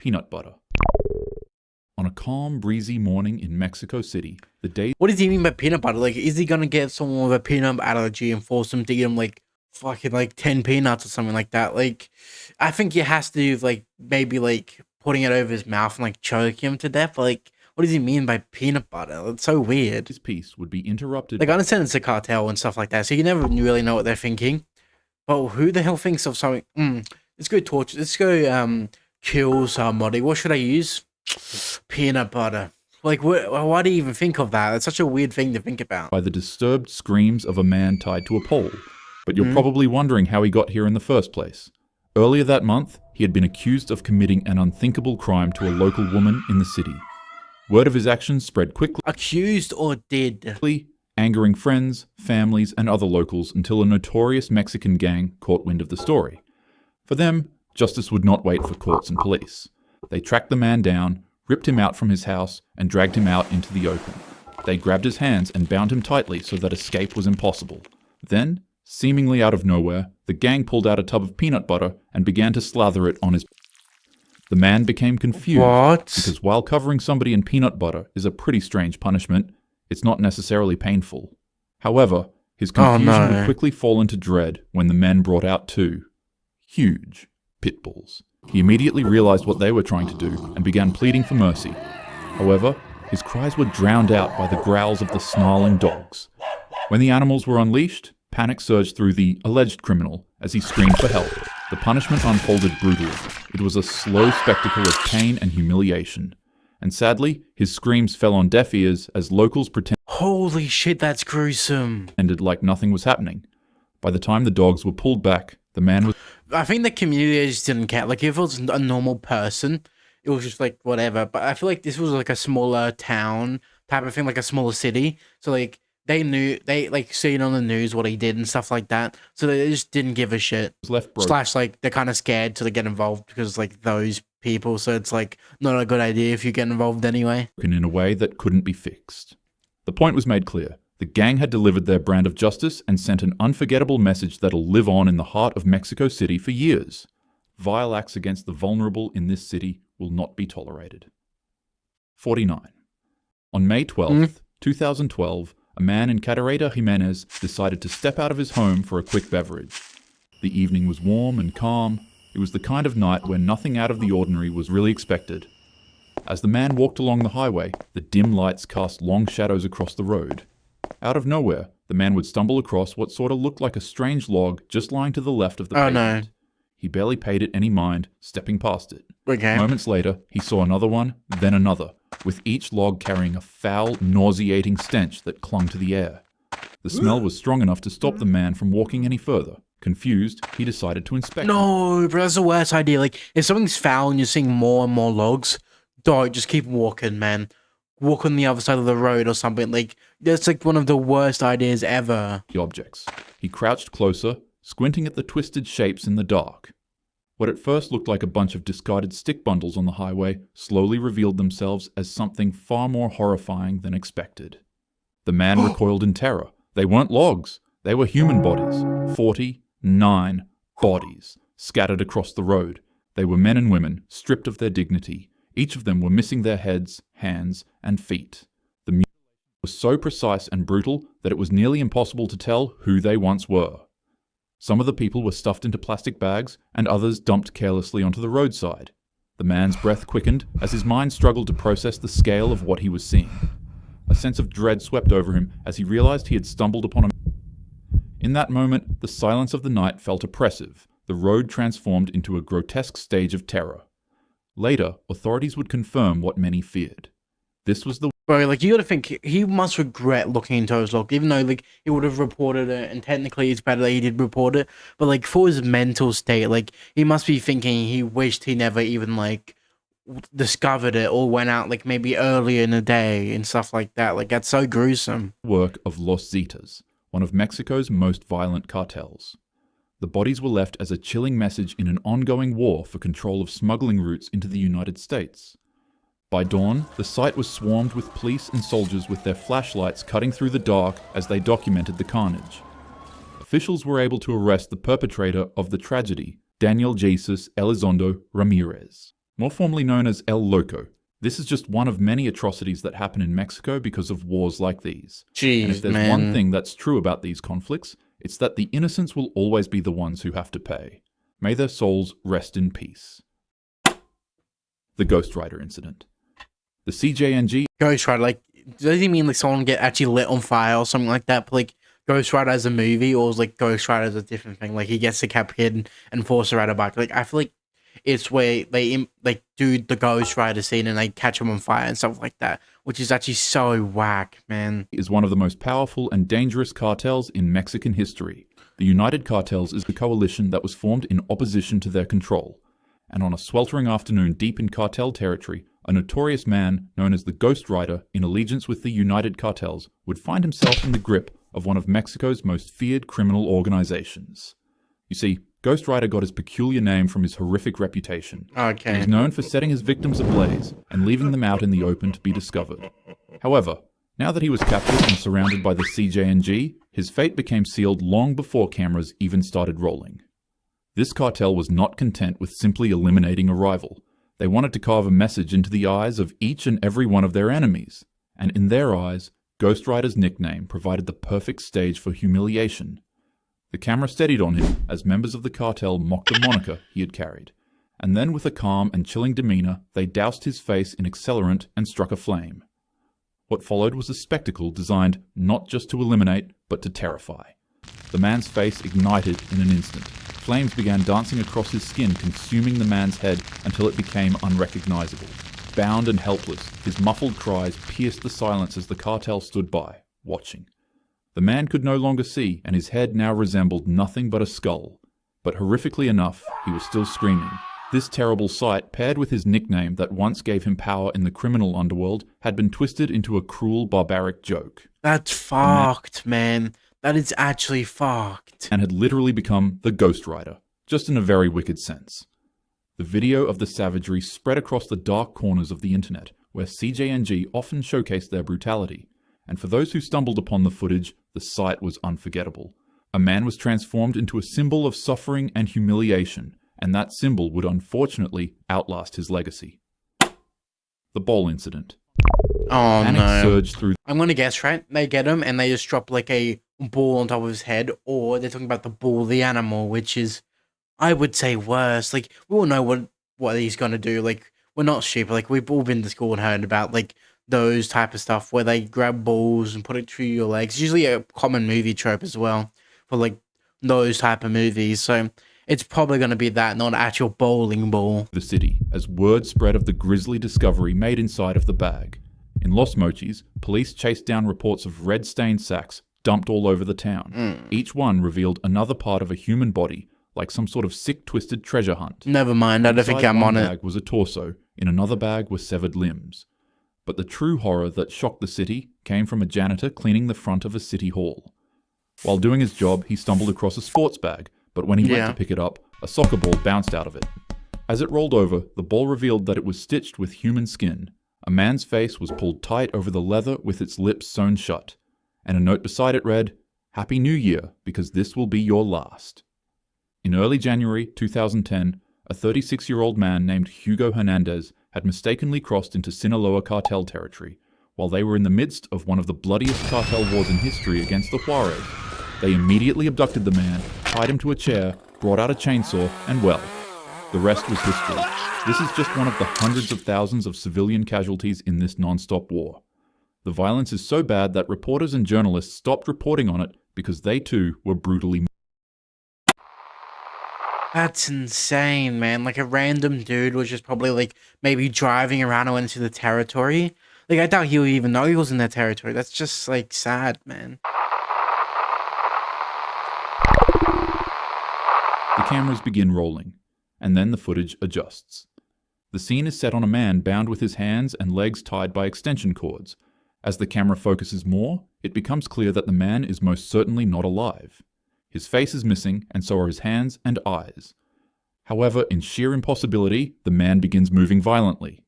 peanut butter. On a calm, breezy morning in Mexico City, the day... What does he mean by peanut butter? Like, is he gonna get someone with a peanut allergy and force them to eat him like fucking like 10 peanuts or something like that? Like, I think he has to do like maybe like putting it over his mouth and like choking him to death. Like, what does he mean by peanut butter? It's so weird. His piece would be interrupted... Like, I understand it's a cartel and stuff like that, so you never really know what they're thinking. But who the hell thinks of something? Let's go torture. Let's go kill somebody. What should I use? Peanut butter. Like, why do you even think of that? It's such a weird thing to think about. By the disturbed screams of a man tied to a pole. But you're probably wondering how he got here in the first place. Earlier that month, he had been accused of committing an unthinkable crime to a local woman in the city. Word of his actions spread quickly. Accused or dead? Angering friends, families, and other locals until a notorious Mexican gang caught wind of the story. For them, justice would not wait for courts and police. They tracked the man down, ripped him out from his house, and dragged him out into the open. They grabbed his hands and bound him tightly so that escape was impossible. Then, seemingly out of nowhere, the gang pulled out a tub of peanut butter and began to slather it on his... The man became confused because while covering somebody in peanut butter is a pretty strange punishment, it's not necessarily painful. However, his confusion would quickly fall into dread when the men brought out two huge pit bulls. He immediately realized what they were trying to do and began pleading for mercy. However, his cries were drowned out by the growls of the snarling dogs. When the animals were unleashed, panic surged through the alleged criminal as he screamed for help. The punishment unfolded brutally. It was a slow spectacle of pain and humiliation. And sadly, his screams fell on deaf ears as locals pretended... Holy shit, that's gruesome. ...like nothing was happening. By the time the dogs were pulled back, the man was... I think the community just didn't care. Like, if it was a normal person, it was just like, whatever. But I feel like this was like a smaller town type of thing, like a smaller city. So, like, they knew, they, like, seen on the news what he did and stuff like that. So they just didn't give a shit. Slash, like, they're kind of scared to get involved because, like, those people. So it's, like, not a good idea if you get involved anyway. ...in a way that couldn't be fixed. The point was made clear. The gang had delivered their brand of justice and sent an unforgettable message that'll live on in the heart of Mexico City for years. Vile acts against the vulnerable in this city will not be tolerated. 49. On May 12th, 2012, a man in Carreta Jimenez decided to step out of his home for a quick beverage. The evening was warm and calm. It was the kind of night where nothing out of the ordinary was really expected. As the man walked along the highway, the dim lights cast long shadows across the road. Out of nowhere, the man would stumble across what sort of looked like a strange log just lying to the left of the pavement. No. He barely paid it any mind, stepping past it. Okay. Moments later, he saw another one, then another, with each log carrying a foul, nauseating stench that clung to the air. The smell was strong enough to stop the man from walking any further. Confused, he decided to inspect it. No, but that's the worst idea. Like, if something's foul and you're seeing more and more logs, don't, just keep walking, man. Walk on the other side of the road or something. Like, that's like one of the worst ideas ever. The objects. He crouched closer, squinting at the twisted shapes in the dark. What at first looked like a bunch of discarded stick bundles on the highway slowly revealed themselves as something far more horrifying than expected. The man recoiled in terror. They weren't logs. They were human bodies. 49 bodies scattered across the road. They were men and women, stripped of their dignity. Each of them were missing their heads, hands, and feet. The mutilation was so precise and brutal that it was nearly impossible to tell who they once were. Some of the people were stuffed into plastic bags, and others dumped carelessly onto the roadside. The man's breath quickened as his mind struggled to process the scale of what he was seeing. A sense of dread swept over him as he realized he had stumbled upon a... In that moment, the silence of the night felt oppressive. The road transformed into a grotesque stage of terror. Later, authorities would confirm what many feared. This was the... Bro, like, you gotta think, he must regret looking into his log, even though, like, he would have reported it, and technically it's better that he did report it, but, like, for his mental state, like, he must be thinking he wished he never even, like, discovered it, or went out, like, maybe earlier in the day, and stuff like that. Like, that's so gruesome. Work of Los Zetas, one of Mexico's most violent cartels. The bodies were left as a chilling message in an ongoing war for control of smuggling routes into the United States. By dawn, the site was swarmed with police and soldiers with their flashlights cutting through the dark as they documented the carnage. Officials were able to arrest the perpetrator of the tragedy, Daniel Jesus Elizondo Ramirez. more formally known as El Loco. This is just one of many atrocities that happen in Mexico because of wars like these. Jeez, and if there's one thing that's true about these conflicts, it's that the innocents will always be the ones who have to pay. May their souls rest in peace. The Ghost Rider incident. The CJNG... Ghost Rider, like, does he mean like someone get actually lit on fire or something like that? But like Ghost Rider as a movie, or is like Ghost Rider as a different thing? Like he gets decapitated and forced to ride a bike. Like I feel like it's where they like do the Ghost Rider scene and they catch him on fire and stuff like that, which is actually so whack, man. Is one of the most powerful and dangerous cartels in Mexican history. The United Cartels is the coalition that was formed in opposition to their control. And on a sweltering afternoon deep in cartel territory, a notorious man known as the Ghost Rider, in allegiance with the United Cartels, would find himself in the grip of one of Mexico's most feared criminal organizations. You see, Ghost Rider got his peculiar name from his horrific reputation. Okay. He was known for setting his victims ablaze and leaving them out in the open to be discovered. However, now that he was captured and surrounded by the CJNG, his fate became sealed long before cameras even started rolling. This cartel was not content with simply eliminating a rival. They wanted to carve a message into the eyes of each and every one of their enemies, and in their eyes, Ghost Rider's nickname provided the perfect stage for humiliation. The camera steadied on him as members of the cartel mocked the moniker he had carried, and then with a calm and chilling demeanor, they doused his face in accelerant and struck a flame. What followed was a spectacle designed not just to eliminate, but to terrify. The man's face ignited in an instant. Flames began dancing across his skin, consuming the man's head until it became unrecognizable. Bound and helpless, his muffled cries pierced the silence as the cartel stood by, watching. The man could no longer see, and his head now resembled nothing but a skull. But horrifically enough, he was still screaming. This terrible sight, paired with his nickname that once gave him power in the criminal underworld, had been twisted into a cruel, barbaric joke. That's fucked, man. That is actually fucked. And had literally become the Ghost Rider, just in a very wicked sense. The video of the savagery spread across the dark corners of the internet, where CJNG often showcased their brutality. And for those who stumbled upon the footage, the sight was unforgettable. A man was transformed into a symbol of suffering and humiliation, and that symbol would unfortunately outlast his legacy. The bowl incident. Oh Panic no. surged through. I'm gonna guess, right? They get him and they just drop like a ball on top of his head, or they're talking about the bull, the animal, which is, I would say, worse. Like, we all know what he's gonna do. Like, we're not stupid. Like, we've all been to school and heard about, like, those type of stuff where they grab balls and put it through your legs. It's usually a common movie trope as well for, like, those type of movies. So it's probably going to be that, not an actual bowling ball. The city, as word spread of the grisly discovery made inside of the bag. In Los Mochis, police chased down reports of red-stained sacks dumped all over the town. Each one revealed another part of a human body, like some sort of sick, twisted treasure hunt. Never mind, I don't think I'm on it. In one it. bag was a torso, in another bag were severed limbs. But the true horror that shocked the city came from a janitor cleaning the front of a city hall. While doing his job, he stumbled across a sports bag, but when he went to pick it up, a soccer ball bounced out of it. As it rolled over, the ball revealed that it was stitched with human skin. A man's face was pulled tight over the leather with its lips sewn shut, and a note beside it read, "Happy New Year, because this will be your last." In early January 2010, a 36-year-old man named Hugo Hernandez had mistakenly crossed into Sinaloa cartel territory while they were in the midst of one of the bloodiest cartel wars in history against the Juarez. They immediately abducted the man, tied him to a chair, brought out a chainsaw, and well, the rest was history. This is just one of the hundreds of thousands of civilian casualties in this non-stop war. The violence is so bad that reporters and journalists stopped reporting on it because they too were brutally. That's insane, man. Like, a random dude was just probably, like, maybe driving around and went into the territory. Like, I doubt he would even know he was in that territory. That's just, like, sad, man. The cameras begin rolling, and then the footage adjusts. The scene is set on a man bound with his hands and legs tied by extension cords. As the camera focuses more, it becomes clear that the man is most certainly not alive. His face is missing, and so are his hands and eyes. However, in sheer impossibility, the man begins moving violently.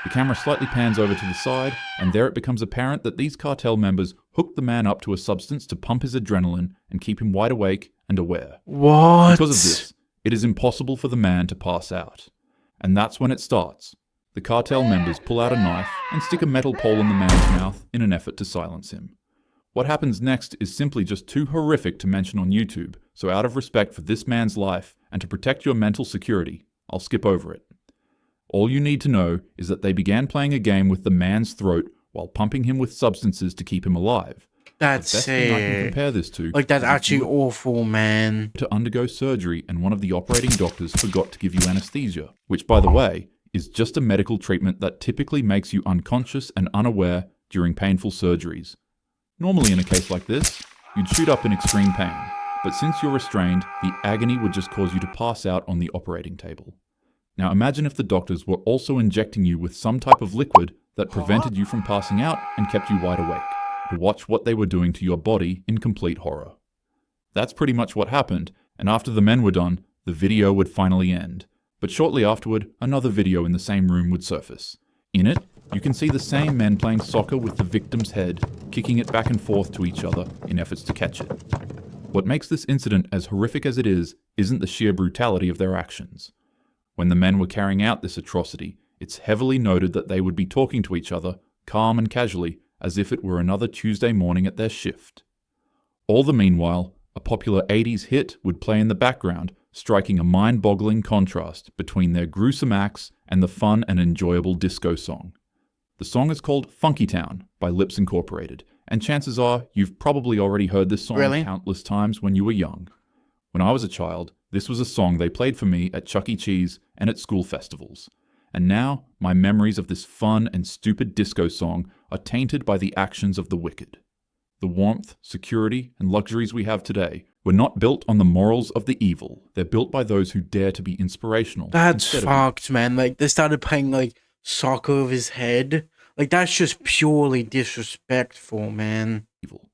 The camera slightly pans over to the side, and there it becomes apparent that these cartel members hooked the man up to a substance to pump his adrenaline and keep him wide awake and aware. What? Because of this, it is impossible for the man to pass out. And that's when it starts. The cartel members pull out a knife and stick a metal pole in the man's mouth in an effort to silence him. What happens next is simply just too horrific to mention on YouTube, so out of respect for this man's life and to protect your mental security, I'll skip over it. All you need to know is that they began playing a game with the man's throat while pumping him with substances to keep him alive. That's the best thing I can compare this to, like, that's is if actually you were awful, man. to undergo surgery and one of the operating doctors forgot to give you anesthesia, which, by the way, is just a medical treatment that typically makes you unconscious and unaware during painful surgeries. Normally in a case like this, you'd shoot up in extreme pain, but since you're restrained, the agony would just cause you to pass out on the operating table. Now imagine if the doctors were also injecting you with some type of liquid that prevented you from passing out and kept you wide awake, to watch what they were doing to your body in complete horror. That's pretty much what happened, and after the men were done, the video would finally end. But shortly afterward, another video in the same room would surface. In it, you can see the same men playing soccer with the victim's head, kicking it back and forth to each other in efforts to catch it. What makes this incident as horrific as it is isn't the sheer brutality of their actions. When the men were carrying out this atrocity, it's heavily noted that they would be talking to each other, calm and casually, as if it were another Tuesday morning at their shift. All the meanwhile, a popular 80s hit would play in the background, striking a mind-boggling contrast between their gruesome acts and the fun and enjoyable disco song. The song is called Funky Town by Lips Incorporated, and chances are you've probably already heard this song countless times when you were young. When I was a child, this was a song they played for me at Chuck E. Cheese and at school festivals. And now, my memories of this fun and stupid disco song are tainted by the actions of the wicked. The warmth, security, and luxuries we have today were not built on the morals of the evil. They're built by those who dare to be inspirational. That's fucked, man. Like, they started playing, like, soccer with his head. Like, that's just purely disrespectful, man. Evil.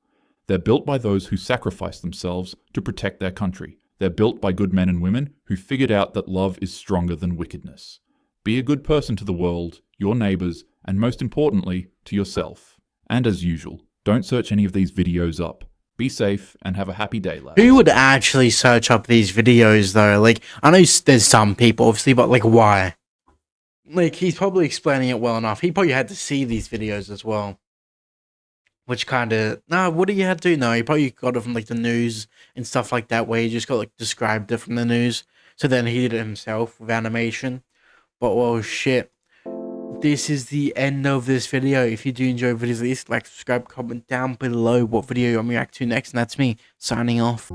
They're built by those who sacrifice themselves to protect their country. They're built by good men and women who figured out that love is stronger than wickedness. Be a good person to the world, your neighbors, and most importantly, to yourself. And as usual, don't search any of these videos up. Be safe and have a happy day, lads. Who would actually search up these videos, though? Like, I know there's some people, obviously, but, like, why? Like, he's probably explaining it well enough. He probably had to see these videos as well. Which kind of... No, what do you have to do? No, he probably got it from, like, the news and stuff like that, where he just got, like, described it from the news. So then he did it himself with animation. But, well, shit. This is the end of this video. If you do enjoy videos like this, like, subscribe, comment down below what video you want me to react to next. And that's me, signing off.